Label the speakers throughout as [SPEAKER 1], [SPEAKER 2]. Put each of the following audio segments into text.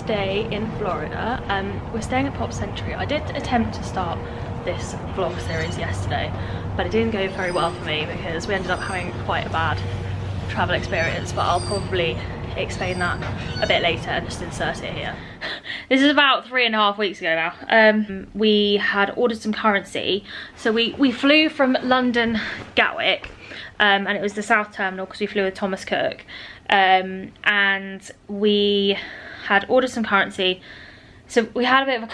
[SPEAKER 1] first day in Florida. We're staying at Pop Century. I did attempt to start this vlog series yesterday, but it didn't go very well for me because we ended up having quite a bad travel experience, but I'll probably explain that a bit later and just insert it here. This is about 3.5 weeks ago now. We had ordered some currency. So we flew from London Gatwick, and it was the South Terminal because we flew with Thomas Cook. And we had ordered some currency. So we had a bit of a,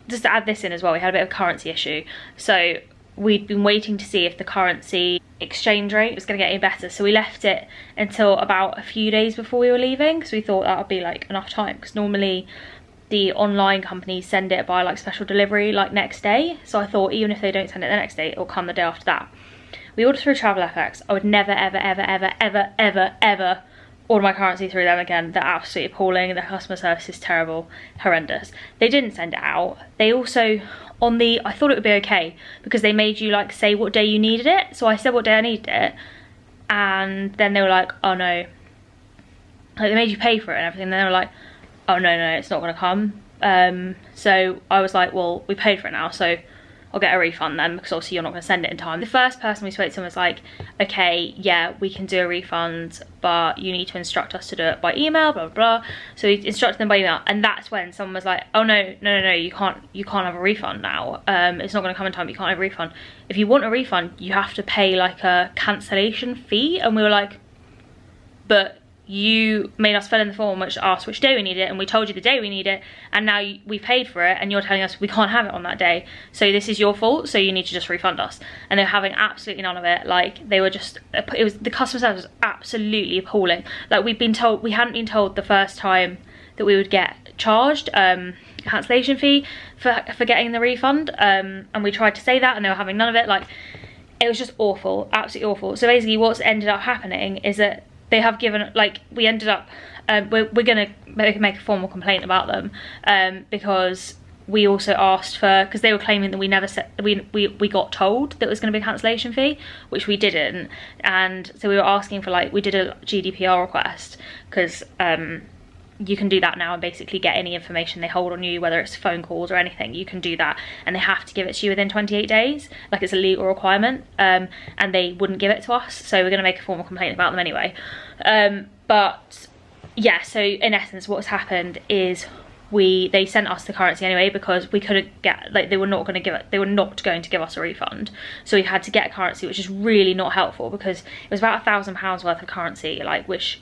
[SPEAKER 1] just to add this in as well, we had a bit of a currency issue. So we'd been waiting to see if the currency exchange rate was going to get any better, so we left it until about a few days before we were leaving, because we thought that would be like enough time, because normally the online companies send it by like special delivery like next day. So I thought even if they don't send it the next day, it'll come the day after that. We ordered through TravelFX. I would never ever order my currency through them again. They're absolutely appalling. Their customer service is terrible, horrendous. They didn't send it out. They also, on the, I thought it would be okay because they made you like say what day you needed it. So I said what day I needed it, and then they were like, oh no, like they made you pay for it and everything. And they were like, oh no, it's not gonna come. So I was like, well, we paid for it now, so I'll get a refund then, because obviously you're not going to send it in time. The first person we spoke to was like, okay, yeah, we can do a refund, but you need to instruct us to do it by email, blah, blah, blah. So we instructed them by email, and that's when someone was like, oh no, you can't have a refund now. It's not going to come in time, you can't have a refund. If you want a refund, you have to pay like a cancellation fee. And we were like, but you made us fill in the form which asked which day we need it, and we told you the day we need it, and now we paid for it, and you're telling us we can't have it on that day, so this is your fault, so you need to just refund us. And they're having absolutely none of it. Like, they were just, it was, the customer service was absolutely appalling. Like, we hadn't been told the first time that we would get charged a cancellation fee for getting the refund, and we tried to say that, and they were having none of it. Like, it was just awful, absolutely awful. So basically what's ended up happening is that they have given, like, we ended up, we're gonna make a formal complaint about them, because we also asked for, because they were claiming that we never said, we got told that it was gonna be a cancellation fee, which we didn't. And so we were asking for, like, we did a GDPR request, because you can do that now and basically get any information they hold on you, whether it's phone calls or anything, you can do that, and they have to give it to you within 28 days, like it's a legal requirement, and they wouldn't give it to us, so we're going to make a formal complaint about them anyway. But yeah, so in essence what's happened is they sent us the currency anyway, because we couldn't get, like, they were not going to give us a refund, so we had to get currency, which is really not helpful, because it was about £1,000 worth of currency, like, which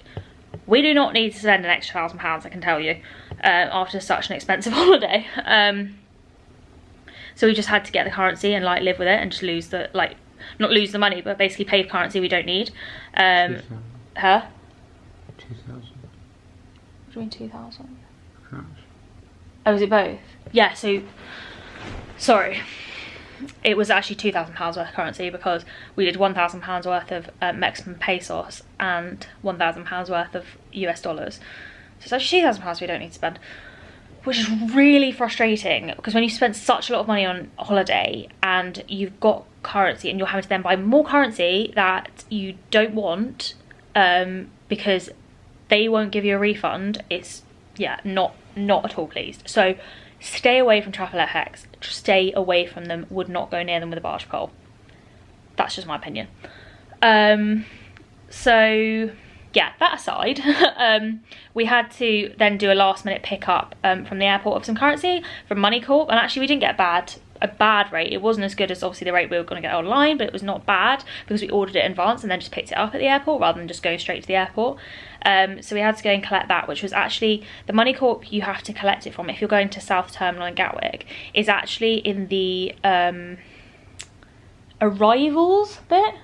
[SPEAKER 1] we do not need to spend an extra £1,000, I can tell you, after such an expensive holiday. So we just had to get the currency and like live with it and just lose the, like, not lose the money, but basically pay currency we don't need.
[SPEAKER 2] 2,000.
[SPEAKER 1] Huh?
[SPEAKER 2] 2,000.
[SPEAKER 1] What do you mean 2,000?
[SPEAKER 2] Cash.
[SPEAKER 1] Oh, is it both? Yeah, so, sorry. It was actually £2,000 worth of currency, because we did £1,000 worth of Mexican pesos and £1,000 worth of US dollars. So it's actually £2,000 we don't need to spend, which is really frustrating, because when you spend such a lot of money on holiday and you've got currency and you're having to then buy more currency that you don't want, because they won't give you a refund, it's, yeah, not at all pleased. So stay away from TravelFX. Stay away from them. Would not go near them with a barge pole. That's just my opinion. So yeah, that aside, we had to then do a last minute pickup from the airport of some currency from Money Corp, and actually we didn't get a bad rate. It wasn't as good as obviously the rate we were going to get online, but it was not bad because we ordered it in advance and then just picked it up at the airport rather than just going straight to the airport. So we had to go and collect that, which was actually, the Money Corp you have to collect it from if you're going to South Terminal in Gatwick is actually in the arrivals bit.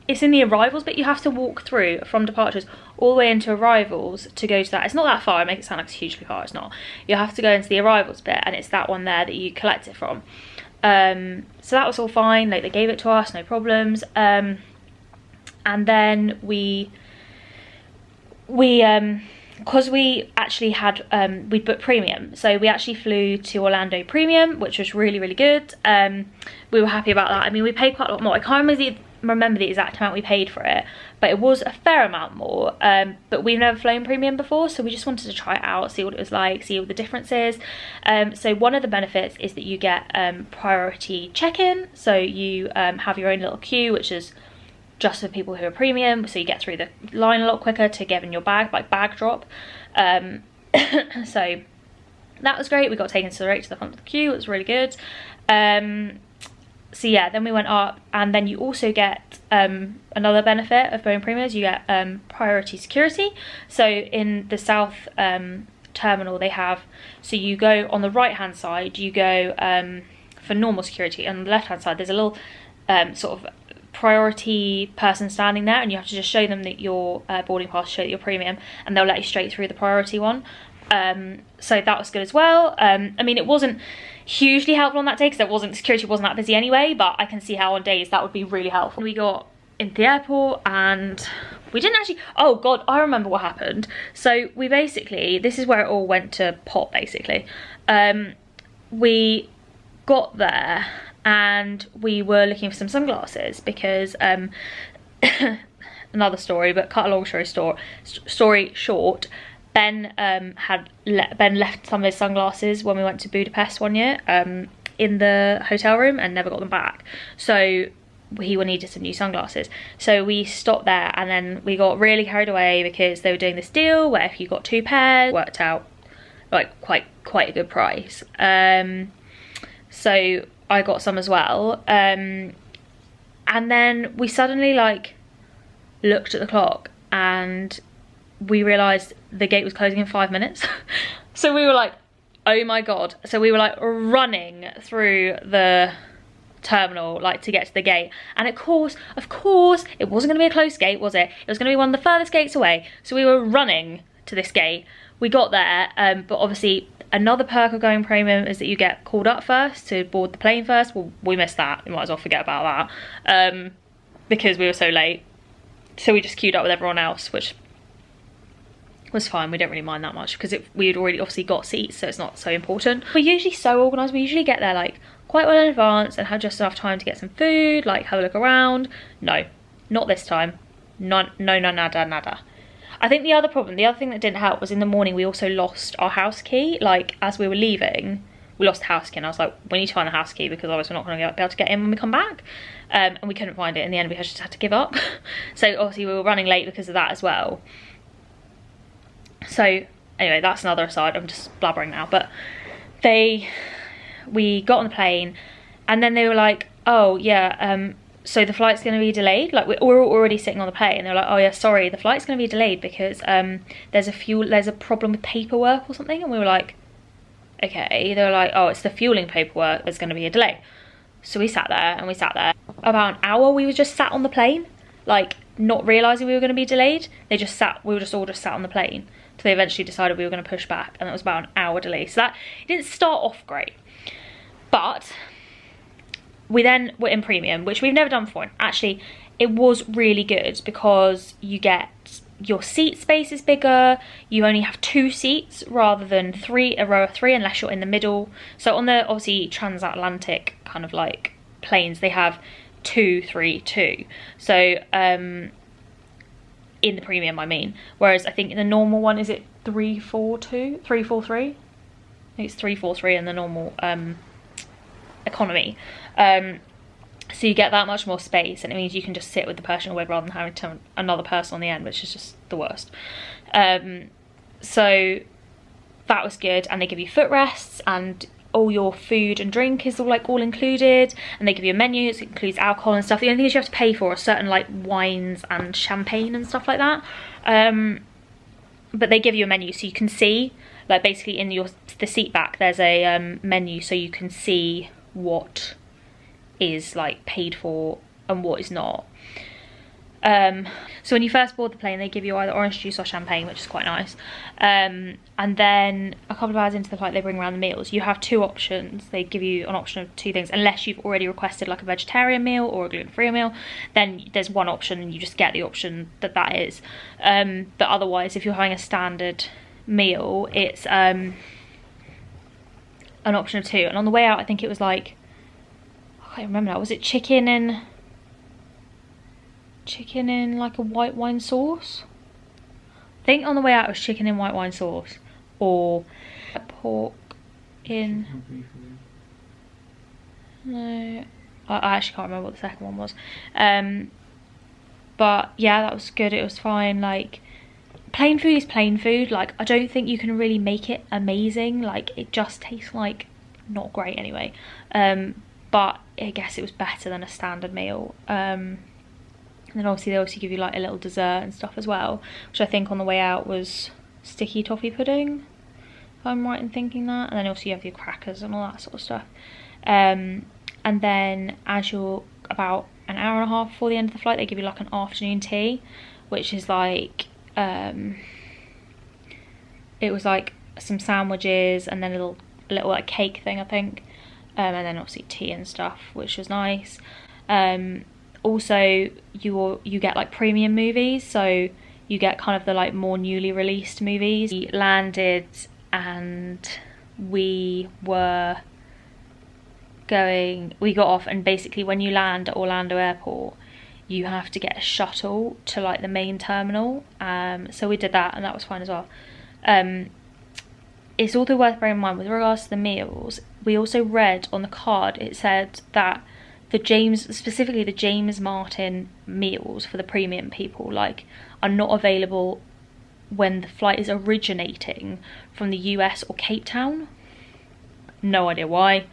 [SPEAKER 1] It's in the arrivals bit. You have to walk through from departures all the way into arrivals to go to that. It's not that far. I make it sound like it's hugely far. It's not. You have to go into the arrivals bit, and it's that one there that you collect it from. So that was all fine. Like, they gave it to us, no problems. And then we because we actually had we'd booked premium, so we actually flew to Orlando premium, which was really good. We were happy about that. I mean, we paid quite a lot more. I can't remember the exact amount we paid for it, but it was a fair amount more. But we've never flown premium before, so we just wanted to try it out, see what it was like, see all the differences. So one of the benefits is that you get priority check-in, so you have your own little queue, which is just for people who are premium, so you get through the line a lot quicker to get in your bag, like bag drop. So that was great. We got taken straight to the front of the queue. It was really good. So yeah, then we went up, and then you also get another benefit of going premium is you get priority security. So in the south terminal they have, so you go on the right hand side, you go for normal security, and on the left hand side there's a little sort of priority person standing there, and you have to just show them that your boarding pass, show that you're premium, and they'll let you straight through the priority one. So that was good as well. I mean, it wasn't hugely helpful on that day because security wasn't that busy anyway, but I can see how on days that would be really helpful. We got into the airport and we didn't actually, oh god, I remember what happened. So we basically, this is where it all went to pot basically. We got there and we were looking for some sunglasses because another story, but cut a long story short, Ben left some of his sunglasses when we went to Budapest one year in the hotel room and never got them back. So he needed some new sunglasses. So we stopped there, and then we got really carried away because they were doing this deal where if you got 2 pairs, it worked out like quite a good price. So I got some as well. And then we suddenly like looked at the clock and we realised the gate was closing in 5 minutes. So we were like, oh my god. So we were like running through the terminal like to get to the gate, and of course it wasn't going to be a close gate, was it? It was going to be one of the furthest gates away. So we were running to this gate. We got there, but obviously another perk of going premium is that you get called up first to board the plane first. Well, we missed that. We might as well forget about that because we were so late. So we just queued up with everyone else, which was fine. We don't really mind that much because we had already obviously got seats, so it's not so important. We're usually so organised. We usually get there like quite well in advance and have just enough time to get some food, like have a look around. No, not this time. No, nada. I think the other thing that didn't help was in the morning we also lost our house key. Like as we were leaving, we lost the house key, and I was like, we need to find the house key because otherwise we're not going to be able to get in when we come back. And we couldn't find it. In the end, we just had to give up. So obviously we were running late because of that as well. So anyway, that's another aside. I'm just blabbering now. But we got on the plane, and then they were like, oh yeah, so the flight's going to be delayed. Like we're already sitting on the plane, and they're like, oh yeah, sorry, the flight's going to be delayed because there's a problem with paperwork or something. And we were like, okay. They were like, oh, it's the fueling paperwork, there's going to be a delay. So we sat there about an hour. We were just sat on the plane, like not realizing we were going to be delayed. We were just all sat on the plane. So they eventually decided we were going to push back, and that was about an hour delay. So that it didn't start off great, but we then were in premium, which we've never done before. And actually, it was really good because you get your seat space is bigger. You only have 2 seats rather than 3, a row of 3, unless you're in the middle. So on the obviously transatlantic kind of like planes, they have 2, 3, 2. So in the premium, I mean. Whereas I think in the normal one, is it 3, 4, 2, 3, 4, 3? I think it's 3, 4, 3 in the normal economy. So you get that much more space, and it means you can just sit with the person you're with rather than having to another person on the end, which is just the worst. So that was good, and they give you footrests, and all your food and drink is all included, and they give you a menu. It includes alcohol and stuff. The only things you have to pay for are certain like wines and champagne and stuff like that. But they give you a menu so you can see, like basically in the seat back there's a menu so you can see what is like paid for and what is not. So when you first board the plane, they give you either orange juice or champagne, which is quite nice. And then a couple of hours into the flight, they bring around the meals. You have 2 options. They give you an option of 2 things, unless you've already requested like a vegetarian meal or a gluten-free meal. Then there's one option, and you just get the option that is. But otherwise, if you're having a standard meal, it's an option of 2. And on the way out, I think it was like, I can't remember now. Was it chicken and chicken in like a white wine sauce. I think on the way out it was chicken in white wine sauce, or pork in... No, I actually can't remember what the second one was. But yeah, that was good. It was fine. Like, plain food is plain food. Like, I don't think you can really make it amazing. Like, it just tastes like not great anyway. But I guess it was better than a standard meal. And then obviously they also give you like a little dessert and stuff as well, which I think on the way out was sticky toffee pudding, if I'm right in thinking that. And then also you have your crackers and all that sort of stuff. And then as you're about an hour and a half before the end of the flight, they give you like an afternoon tea, which is like it was like some sandwiches and then a little like cake thing, I think, and then obviously tea and stuff, which was nice. Also you get like premium movies, so you get kind of the like more newly released movies. We landed and we got off, and basically when you land at Orlando Airport you have to get a shuttle to like the main terminal, so we did that and that was fine as well. It's also worth bearing in mind with regards to the meals, we also read on the card, it said that specifically the James Martin meals for the premium people like are not available when the flight is originating from the US or Cape Town. No idea why.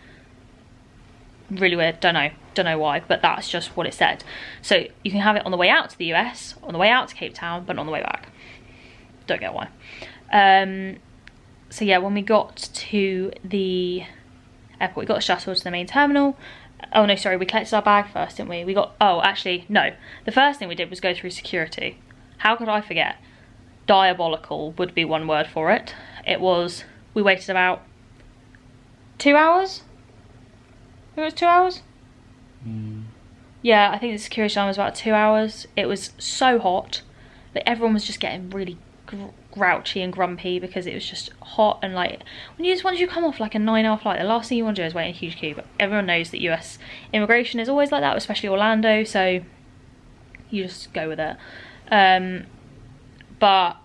[SPEAKER 1] Really weird, don't know why, but that's just what it said. So you can have it on the way out to the US, on the way out to Cape Town, but not on the way back. Don't get why. So yeah, when we got to the airport, we got a shuttle to the main terminal. Oh no, sorry, we collected our bag first, didn't we? Oh, actually, no. The first thing we did was go through security. How could I forget? Diabolical would be one word for it. We waited about 2 hours? I think it was 2 hours? Yeah, I think the security time was about 2 hours. It was so hot that everyone was just getting really grouchy and grumpy because it was just hot, and like once you come off like a 9-hour flight, the last thing you want to do is wait in a huge queue. But everyone knows that US immigration is always like that, especially Orlando, so you just go with it. But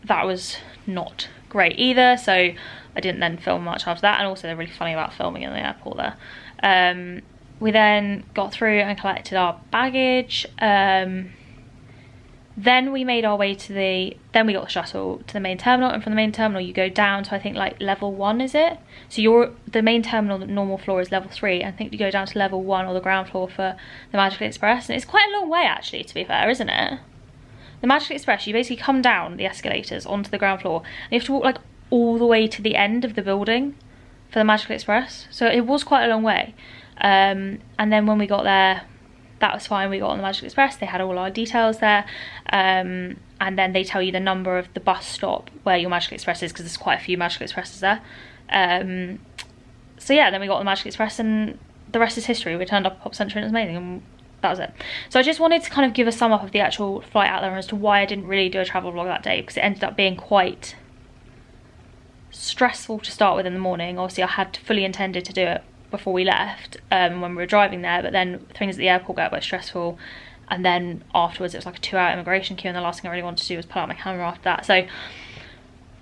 [SPEAKER 1] that was not great either, so I didn't then film much after that, and also they're really funny about filming in the airport there. We then got through and collected our baggage. Then we made our way then we got the shuttle to the main terminal, and from the main terminal you go down to I think like level 1, is it? So the main terminal, the normal floor is level 3, and I think you go down to level 1 or the ground floor for the Magical Express, and it's quite a long way actually, to be fair, isn't it? The Magical Express, you basically come down the escalators onto the ground floor, and you have to walk like all the way to the end of the building for the Magical Express, so it was quite a long way. And then when we got there, that was fine. We got on the Magical Express, they had all our details there, and then they tell you the number of the bus stop where your Magical Express is, because there's quite a few Magical Expresses there. So yeah, then we got on the Magical Express and the rest is history. We turned up at Pop Century and it was amazing, and that was it. So I just wanted to kind of give a sum up of the actual flight out there as to why I didn't really do a travel vlog that day, because it ended up being quite stressful to start with in the morning. Obviously I had fully intended to do it before we left, when we were driving there, but then things at the airport got a bit stressful, and then afterwards it was like a 2-hour immigration queue, and the last thing I really wanted to do was pull out my camera after that. So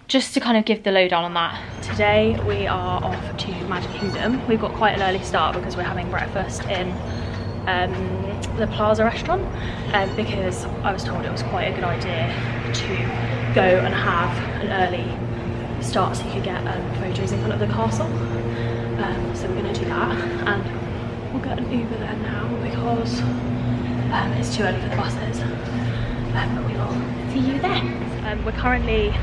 [SPEAKER 1] just to kind of give the lowdown on that, today we are off to Magic Kingdom. We've got quite an early start because we're having breakfast in the Plaza restaurant, because I was told it was quite a good idea to go and have an early start so you could get photos in front of the castle. So we're going to do that, and we'll get an Uber there now because it's too early for the buses, but we will see you there. We're currently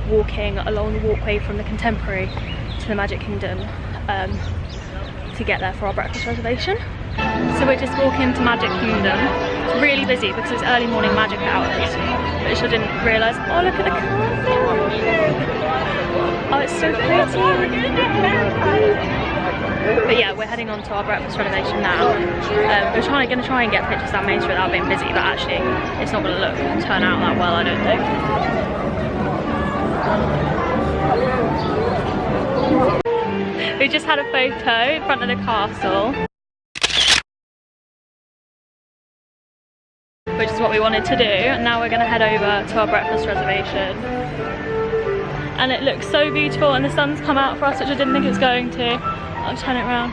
[SPEAKER 1] walking along the walkway from the Contemporary to the Magic Kingdom to get there for our breakfast reservation. So we're just walking to Magic Kingdom. It's really busy because it's early morning magic hours, which I didn't realise. Oh, look at the castle! Oh, it's so pretty! But yeah, we're heading on to our breakfast reservation now. We're going to try and get pictures down Main Street without being busy, but actually it's not going to turn out that well, I don't think. We just had a photo in front of the castle. which is what we wanted to do. And now we're gonna head over to our breakfast reservation. And it looks so beautiful, and the sun's come out for us, which I didn't think it was going to. I'll turn it around.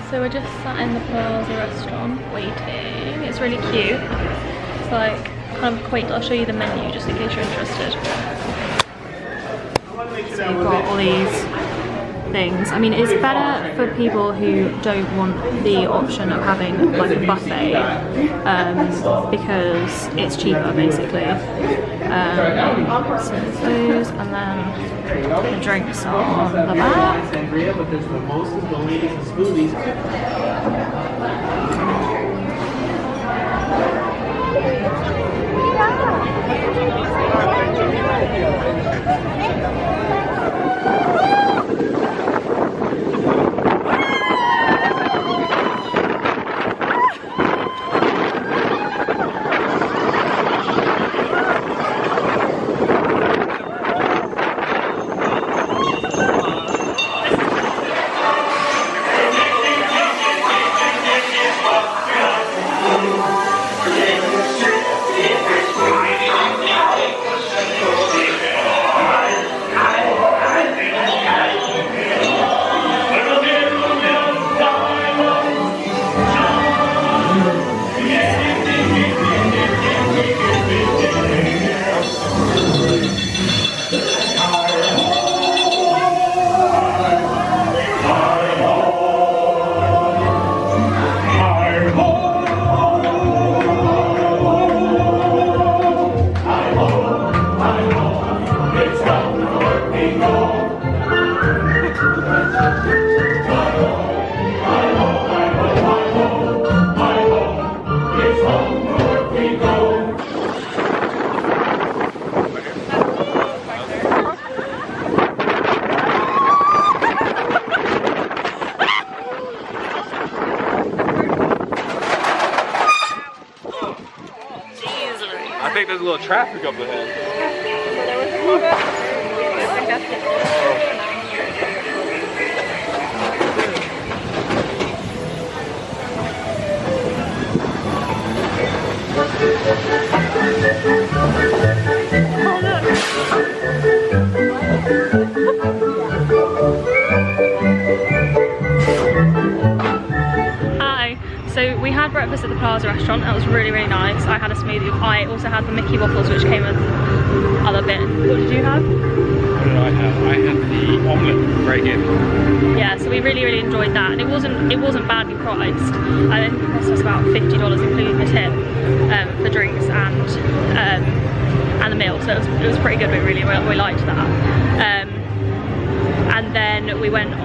[SPEAKER 1] So we're just sat in the Plaza restaurant waiting. It's really cute. It's like kind of quaint. I'll show you the menu just in case you're interested. So we've got all these things. I mean, it's better for people who don't want the option of having like a buffet because it's cheaper basically. So there's those, and then the drinks are on the back.
[SPEAKER 3] I think there's a little traffic up ahead.
[SPEAKER 1] Hi. So we had breakfast at the Plaza restaurant. That was really, really nice. I had a smoothie. I also had the Mickey waffles, which came with other bits. What did you have?
[SPEAKER 3] What did I have? I had the omelette. Very good.
[SPEAKER 1] Yeah, so we really, really enjoyed that, and it wasn't badly priced. I think it cost us about $50, including the tip, for drinks and the meal. So it was pretty good. We liked that. And then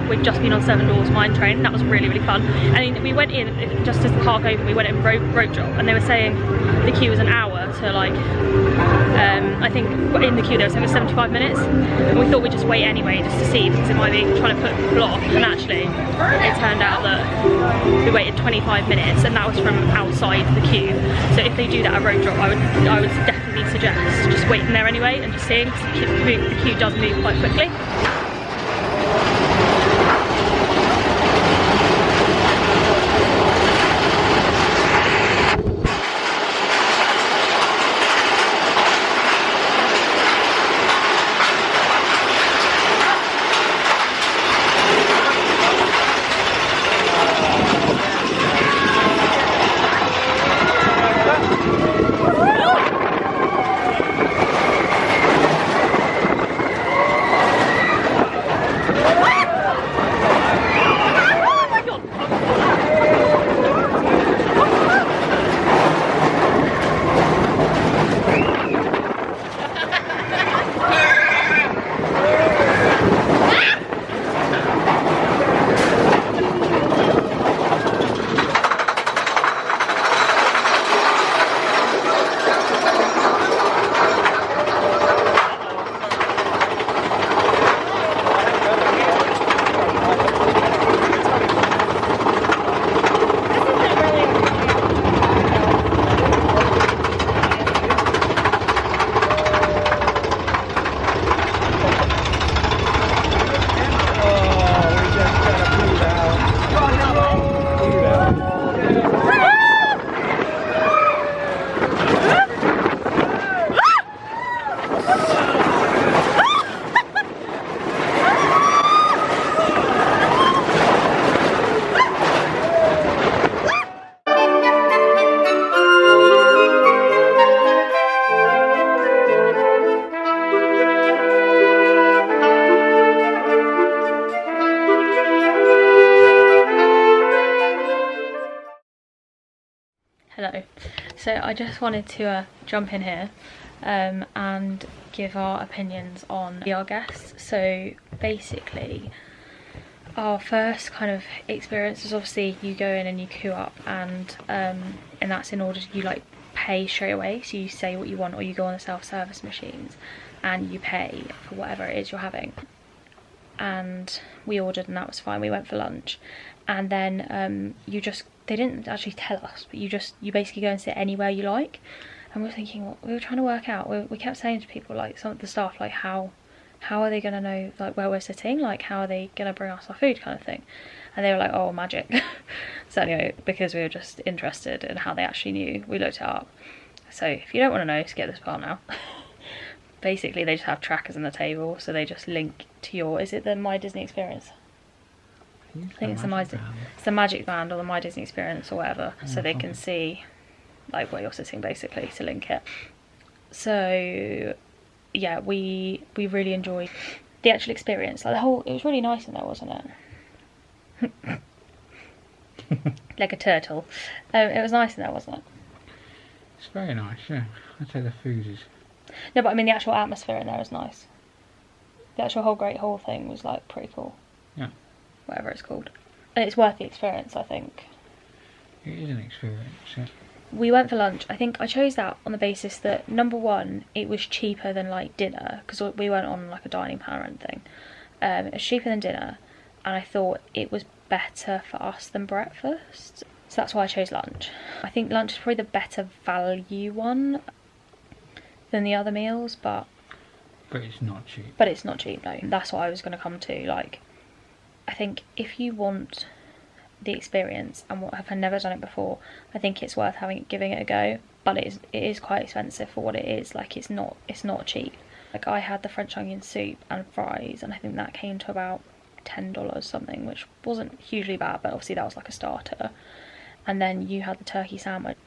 [SPEAKER 1] we've just been on Seven Doors Mine Train, and that was really, really fun. I mean, we went in, just as the park opened, we went in road drop, and they were saying the queue was an hour to like, I think in the queue they were saying it was 75 minutes, and we thought we'd just wait anyway, just to see, because it might be trying to put people off, and actually, it turned out that we waited 25 minutes, and that was from outside the queue. So if they do that at road drop, I would definitely suggest just waiting there anyway, and just seeing, because the queue does move quite quickly. Hello. So I just wanted to jump in here and give our opinions on our guests. So basically, our first kind of experience was obviously you go in and you queue up, and that's in order to, you like pay straight away. So you say what you want, or you go on the self-service machines and you pay for whatever it is you're having. And we ordered and that was fine. We went for lunch, and then they didn't actually tell us, but you basically go and sit anywhere you like. And we were thinking, what we were trying to work out, we kept saying to people, like some of the staff, like how are they going to know like where we're sitting, like how are they going to bring us our food, kind of thing. And they were like, oh, magic. So anyway, because we were just interested in how they actually knew, we looked it up. So if you don't want to know, skip this part now. Basically they just have trackers on the table, so they just link to your, is it the My Disney Experience? I think it's the Magic Band or the My Disney Experience or whatever, so they can see like where you're sitting, basically, to link it. So yeah, we really enjoyed the actual experience. Like it was really nice in there, wasn't it? Like a turtle. It was nice in there, wasn't it?
[SPEAKER 2] It's very nice, yeah. I'd say the food is...
[SPEAKER 1] No, but I mean the actual atmosphere in there is nice. The actual whole Great Hall thing was like pretty cool.
[SPEAKER 2] Yeah.
[SPEAKER 1] Whatever it's called. And it's worth the experience, I think.
[SPEAKER 2] It is an experience, yeah.
[SPEAKER 1] We went for lunch. I think I chose that on the basis that, number one, it was cheaper than like dinner, because we went on like a dining plan or anything. It was cheaper than dinner, and I thought it was better for us than breakfast. So that's why I chose lunch. I think lunch is probably the better value one than the other meals, but
[SPEAKER 2] it's not cheap.
[SPEAKER 1] But it's not cheap, no. That's what I was going to come to. Like, I think if you want the experience, and what, have never done it before, I think it's worth giving it a go. But it is quite expensive for what it is. Like, it's not cheap. Like, I had the French onion soup and fries, and I think that came to about $10 something, which wasn't hugely bad, but obviously that was like a starter. And then you had the turkey sandwich.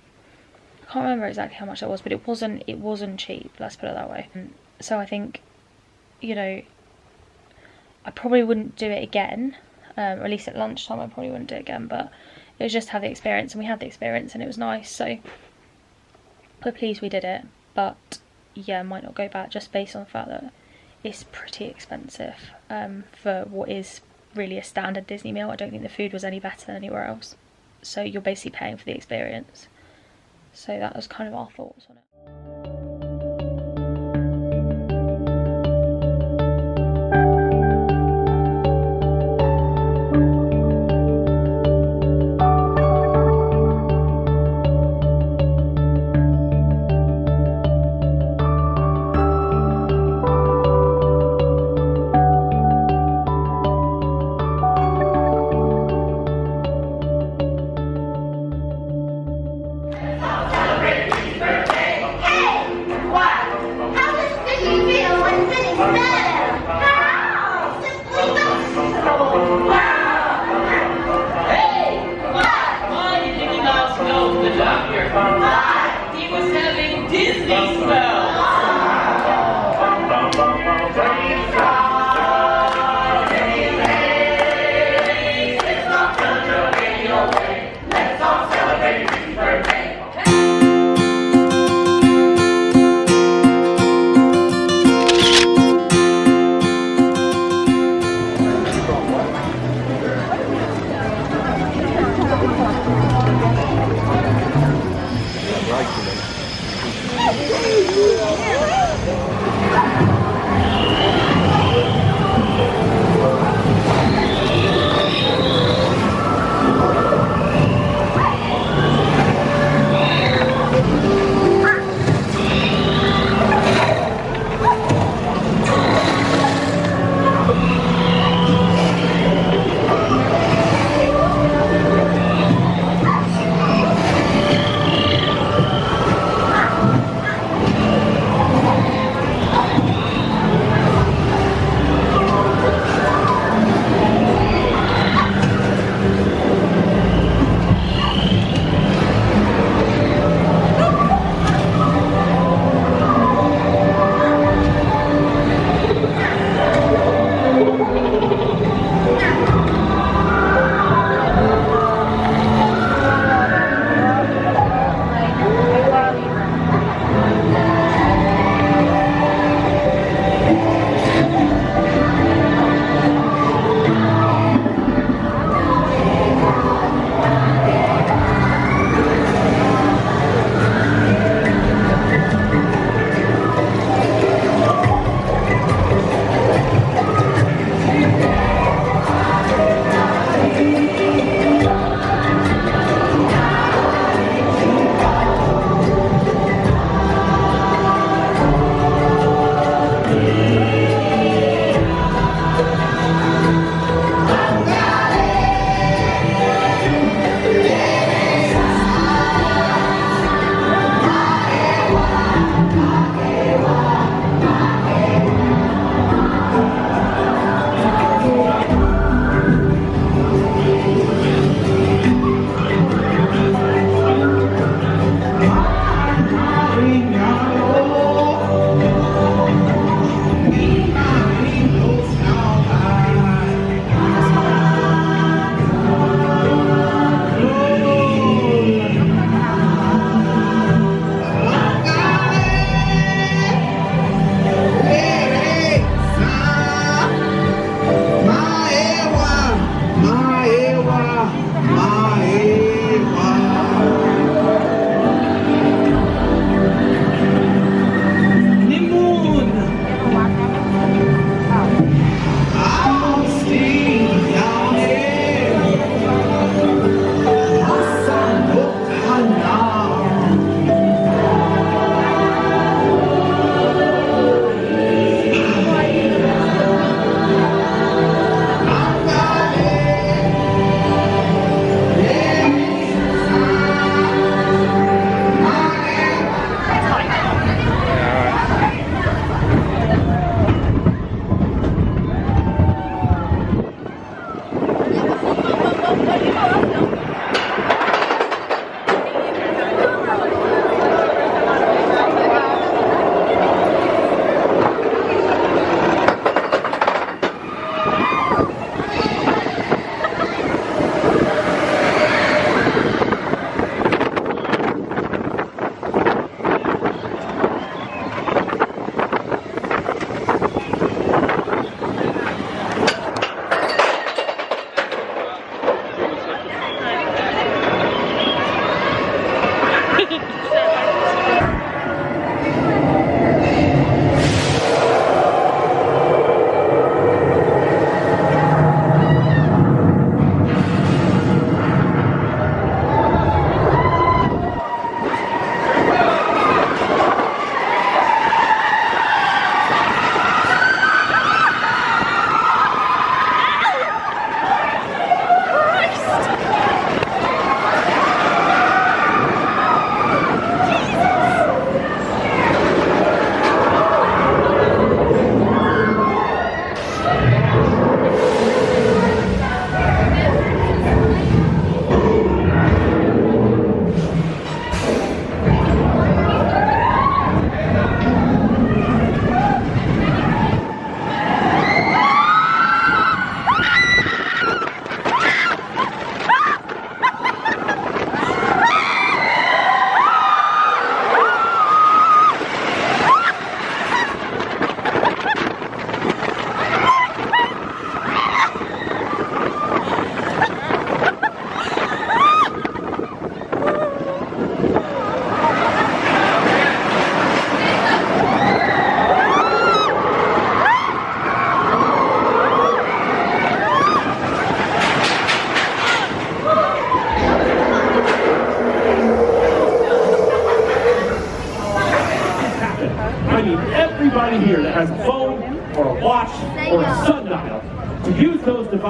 [SPEAKER 1] I can't remember exactly how much that was, but it wasn't cheap, let's put it that way. So I think, you know, I probably wouldn't do it again, or at least at lunchtime I probably wouldn't do it again, but it was just to have the experience, and we had the experience and it was nice, so we're pleased we did it. But yeah, might not go back, just based on the fact that it's pretty expensive for what is really a standard Disney meal. I don't think the food was any better than anywhere else, so you're basically paying for the experience. So that was kind of our thoughts on it.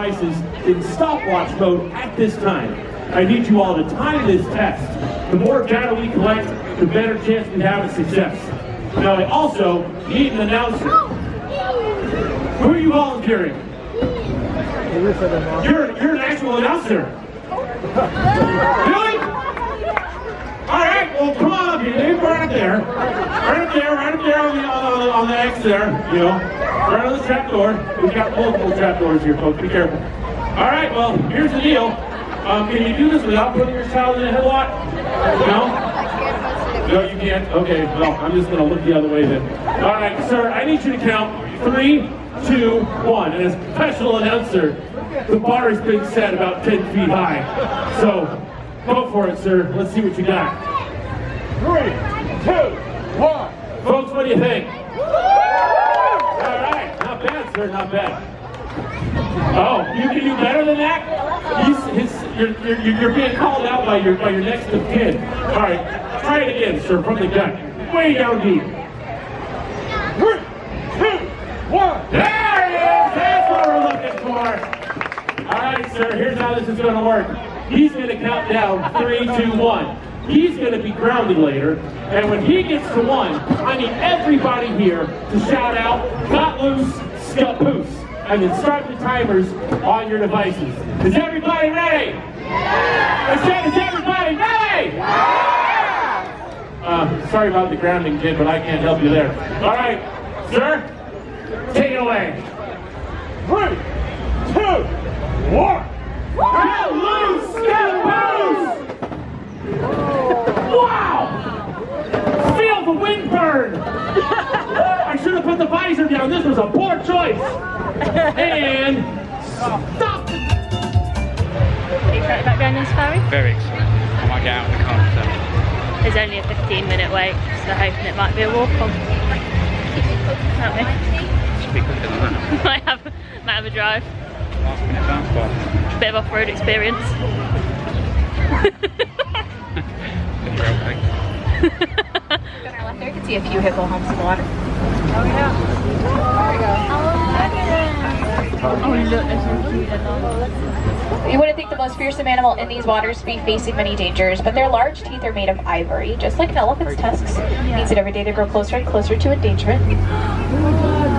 [SPEAKER 4] devices in stopwatch mode at this time. I need you all to time this test. The more data we collect, the better chance we have of success. Now I also need an announcer. Who are you volunteering? You're an actual announcer. Really? Alright, well come on up here. Name right up there. Right up there on the X there, you know. Right on the trap door. We've got multiple trap doors here, folks. Be careful. Alright, well, here's the deal. Can you do this without putting your child in a headlock? No? No, you can't? Okay, well, I'm just going to look the other way then. All right, sir, I need you to count 3, 2, 1. And as a professional announcer, the bar has been set about 10 feet high. So, go for it, sir. Let's see what you got. 3, 2, 1. Folks, what do you think? All right, not bad, sir, not bad. Oh, you can do better than that? You're being called out by your next of kin. All right, try it again, sir, from the gut. Way down deep. 3, 2, 1. There it is! That's what we're looking for. All right, sir, here's how this is going to work. He's going to count down 3, 2, 1. He's going to be grounded later, and when he gets to 1, I need everybody here to shout out, "Got loose, scapoose," and then start the timers on your devices. Is everybody ready? Yeah! I said, is everybody ready? Yeah! Sorry about the grounding, kid, but I can't help you there. All right, sir, take it away. 3, 2, 1. Get loose, scapoose! Wow! Feel the wind burn! I should have put the visor down. This was a poor choice. And stop!
[SPEAKER 1] Are you excited about going this ferry?
[SPEAKER 3] Very excited. I might get out of the car so.
[SPEAKER 1] There's only a 15-minute wait, so hoping it might be a walk-on. Can't we?
[SPEAKER 3] Should be quicker than that.
[SPEAKER 1] might have a drive.
[SPEAKER 3] Last minute transport.
[SPEAKER 1] Bit of off-road experience.
[SPEAKER 5] On our left there, you can see a few hippo humps in the water. Oh yeah. There we go.
[SPEAKER 1] Oh look, they're so cute. I love.
[SPEAKER 5] You wouldn't think the most fearsome animal in these waters to be facing many dangers, but their large teeth are made of ivory, just like an elephant's tusks. Means that every day they grow closer and closer to endangerment.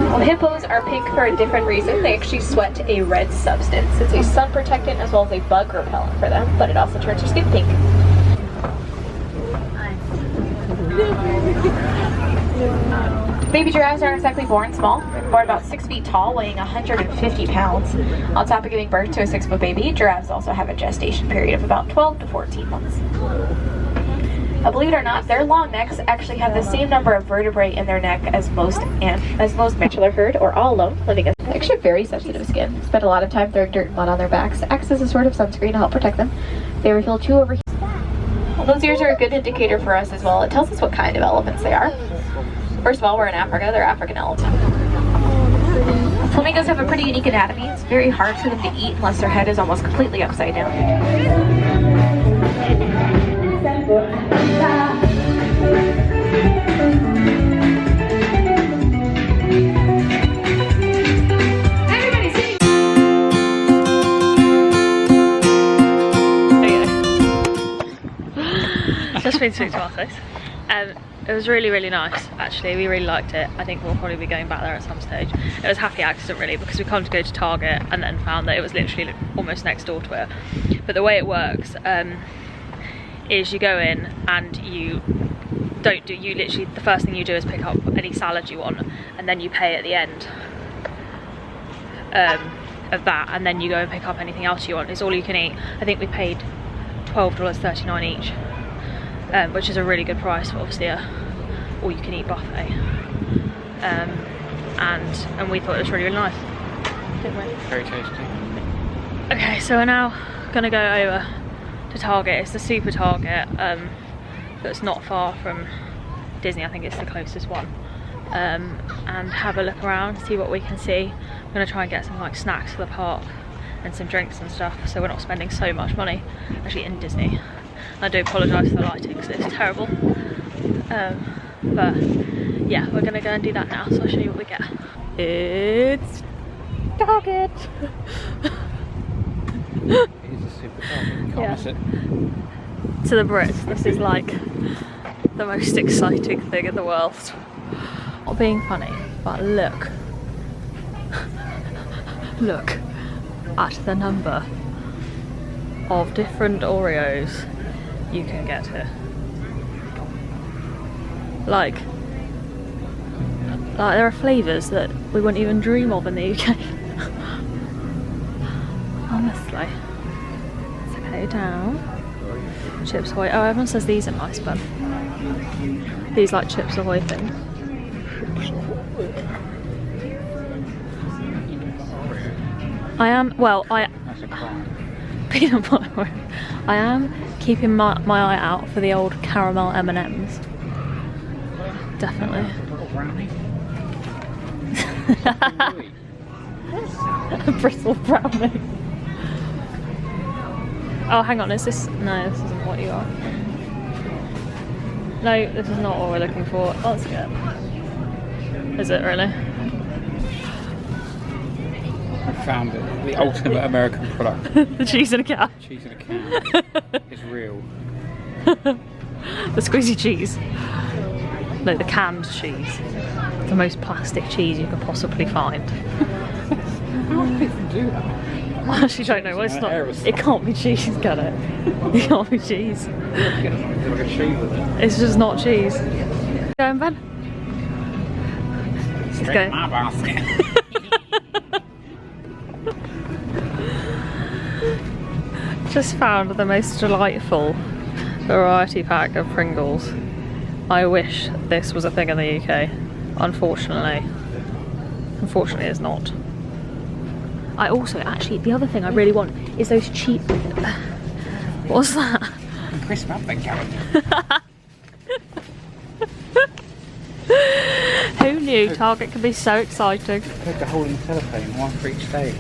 [SPEAKER 5] Well, hippos are pink for a different reason. They actually sweat a red substance. It's a sun protectant as well as a bug repellent for them, but it also turns your skin pink. Baby giraffes aren't exactly born small. They're born about 6 feet tall, weighing 150 pounds. On top of giving birth to a 6-foot baby, giraffes also have a gestation period of about 12 to 14 months. Now, believe it or not, their long necks actually have the same number of vertebrae in their neck as most mammalian herd, or all alone, living as they actually have very sensitive skin. Spend a lot of time throwing dirt and mud on their backs. Acts as a sort of sunscreen to help protect them. They reveal 2 overheat. Well, those ears are a good indicator for us as well. It tells us what kind of elephants they are. First of all, we're in Africa. They're African elephants. Flamingos have a pretty unique anatomy. It's very hard for them to eat unless their head is almost completely upside down.
[SPEAKER 1] Just been sweet tomatoes. It was really, really nice, actually. We really liked it. I think we'll probably be going back there at some stage. It was a happy accident, really, because we come to go to Target and then found that it was literally almost next door to it. But the way it works is you go in and you literally, the first thing you do is pick up any salad you want, and then you pay at the end of that, and then you go and pick up anything else you want. It's all you can eat. I think we paid $12.39 each. Which is a really good price for obviously a all-you-can-eat buffet, and we thought it was really, really nice, didn't we?
[SPEAKER 3] Very tasty.
[SPEAKER 1] Okay, so we're now gonna go over to Target. It's the Super Target that's not far from Disney. I think it's the closest one, and have a look around, see what we can see. I'm gonna try and get some like snacks for the park and some drinks and stuff, so we're not spending so much money actually in Disney. I do apologise for the lighting because it's terrible, but yeah, we're gonna go and do that now, so I'll show you what we get. It's Target.
[SPEAKER 2] It is a super car, you can't
[SPEAKER 1] Yeah.
[SPEAKER 2] miss it.
[SPEAKER 1] To the Brits, this is like the most exciting thing in the world. Not being funny, but look. Look at the number of different Oreos you can get here. Like there are flavours that we wouldn't even dream of in the UK. Honestly. Let's go down. Chips Ahoy. Oh, everyone says these are nice, but these like Chips Ahoy things. I am, well,
[SPEAKER 2] That's a crime.
[SPEAKER 1] peanut butter Oreo. I am keeping my eye out for the old caramel M&Ms. Definitely.
[SPEAKER 2] Little brownie.
[SPEAKER 1] A brittle brownie. Oh, hang on, is this? No, this isn't what you are. No, this is not what we're looking for. Let's get. Is it really?
[SPEAKER 2] I found it. The ultimate American product.
[SPEAKER 1] The cheese in a can.
[SPEAKER 2] Cheese in a can. It's real.
[SPEAKER 1] The squeezy cheese. No, the canned cheese. The most plastic cheese you could possibly find.
[SPEAKER 2] How do people do that?
[SPEAKER 1] I actually don't know. Well, it's not. It can't be cheese, can it? It can't be cheese.
[SPEAKER 2] Get like a cheese with it.
[SPEAKER 1] It's just not cheese. Going, Ben? Let's
[SPEAKER 2] Straight
[SPEAKER 1] go.
[SPEAKER 2] in my basket.
[SPEAKER 1] Just found the most delightful variety pack of Pringles. I wish this was a thing in the UK. Unfortunately it's not. I also, actually, the other thing I really want is those cheap... What's that?
[SPEAKER 2] Crisp up then, Karen.
[SPEAKER 1] Who knew Target could be so exciting?
[SPEAKER 2] Put the whole in cellophane, one for each day.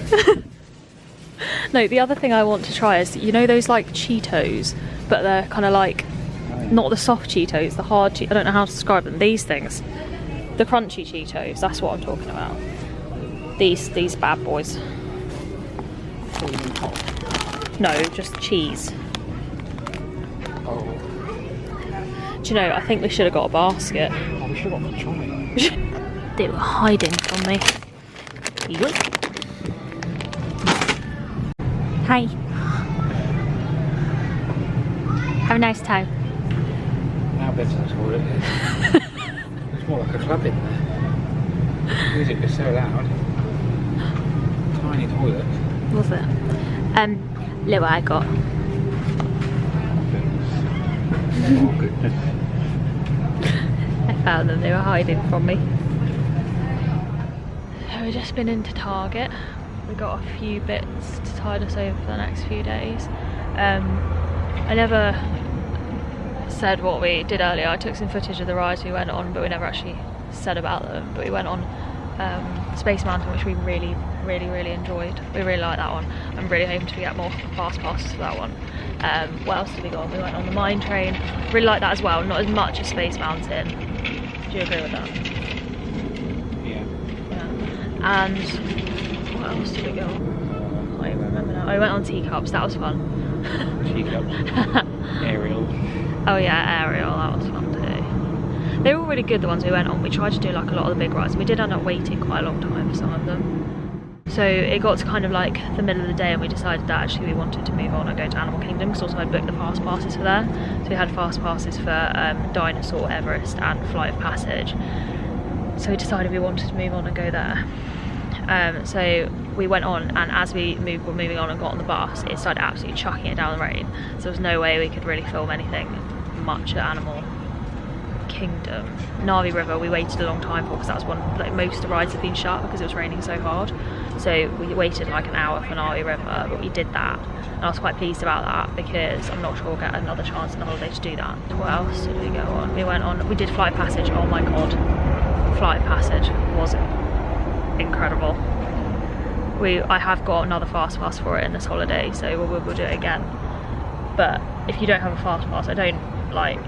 [SPEAKER 1] No, the other thing I want to try is, you know those like Cheetos, but they're kind of like, not the soft Cheetos, the hard Cheetos, I don't know how to describe them, these things. The crunchy Cheetos, that's what I'm talking about. These bad boys. No, just cheese.
[SPEAKER 2] Oh.
[SPEAKER 1] Do you know, I think we should have got a basket.
[SPEAKER 2] Oh, we should have got the chocolate.
[SPEAKER 1] They were hiding from me. Yoink. Hi. Have a nice time.
[SPEAKER 2] Now that's what it is. It's more like a club in there. Music is so loud. Tiny toilet.
[SPEAKER 1] Was it? Look what I got.
[SPEAKER 2] Oh goodness.
[SPEAKER 1] I found them, they were hiding from me. So we've just been into Target. We got a few bits to tide us over for the next few days. I never said what we did earlier. I took some footage of the rides we went on, but we never actually said about them. But we went on Space Mountain, which we really enjoyed. We really liked that one. I'm really hoping to get more fast passes for that one. What else did we go on? We went on the mine train. Really liked that as well. Not as much as Space Mountain. Do you agree with that?
[SPEAKER 2] Yeah.
[SPEAKER 1] Yeah. And what else did we go on? I don't remember now. I went on Teacups. That was fun.
[SPEAKER 2] Teacups. Aerial.
[SPEAKER 1] Oh yeah, Aerial. That was fun too. They were all really good, the ones we went on. We tried to do like a lot of the big rides. We did end up waiting quite a long time for some of them. So it got to kind of like the middle of the day and we decided that actually we wanted to move on and go to Animal Kingdom, because also I booked the fast passes for there. So we had fast passes for Dinosaur, Everest and Flight of Passage. So we decided we wanted to move on and go there. So we went on, and as we were moving on and got on the bus, it started absolutely chucking it down the rain. So there was no way we could really film anything much at Animal Kingdom. Navi River we waited a long time for, because that was one, like most of the rides have been shut because it was raining so hard. So we waited like an hour for Navi River, but we did that. And I was quite pleased about that, because I'm not sure we'll get another chance in the holiday to do that. What else did we go on? We did Flight of Passage. Oh my god. Flight of Passage was incredible. I have got another fast pass for it in this holiday, so we'll do it again. But if you don't have a fast pass, I don't like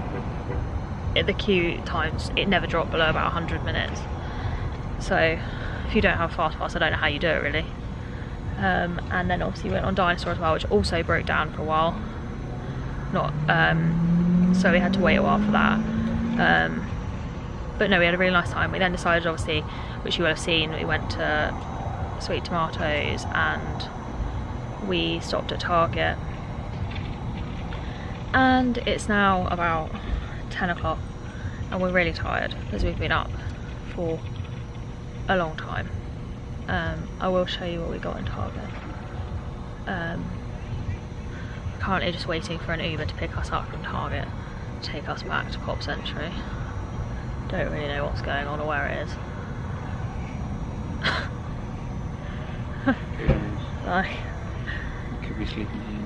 [SPEAKER 1] the queue times, it never dropped below about 100 minutes. So if you don't have a fast pass, I don't know how you do it really. and then obviously we went on Dinosaur as well, which also broke down for a while. So we had to wait a while for that. But no, we had a really nice time. We then decided, obviously, which you will have seen, we went to Sweet Tomatoes and we stopped at Target. And it's now about 10 o'clock and we're really tired because we've been up for a long time. I will show you what we got in Target. Currently just waiting for an Uber to pick us up from Target to take us back to Pop Century. Don't really know what's going on or where it is.
[SPEAKER 3] Could be sleeping here.